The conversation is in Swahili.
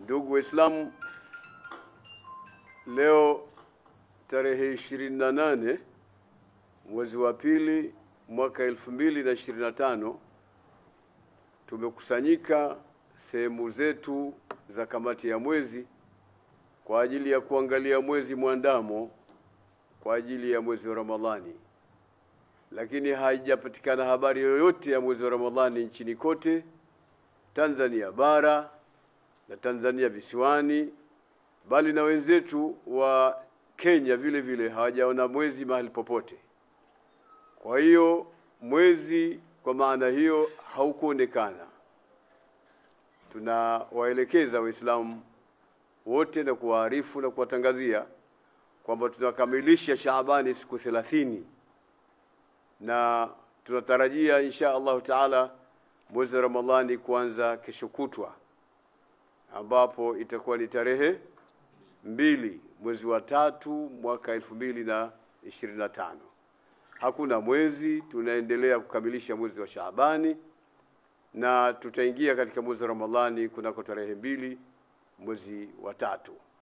Ndugu Waislamu, leo tarehe 28 mwezi wa pili mwaka 2025 tumekusanyika sehemu zetu za kamati ya mwezi kwa ajili ya kuangalia mwezi mwandamo kwa ajili ya mwezi wa Ramadhani. Lakini haijapatikana habari yoyote ya mwezi wa Ramadhani nchini kote, Tanzania bara na Tanzania visiwani, bali na wenzetu wa Kenya vile vile hawajaona mwezi mahali popote. Kwa hiyo mwezi kwa maana hiyo haukuonekana. Tunawaelekeza Waislamu wote na kuwaarifu na kuwatangazia kwamba tunakamilisha Shaabani siku 30 na tunatarajia insha Allah Taala mwezi wa Ramadhani kuanza kesho kutwa, ambapo itakuwa ni tarehe 2 mwezi wa 3 mwaka 2025. Hakuna mwezi, tunaendelea kukamilisha mwezi wa Shaabani na tutaingia katika mwezi wa Ramadhani kunako tarehe 2 mwezi wa 3.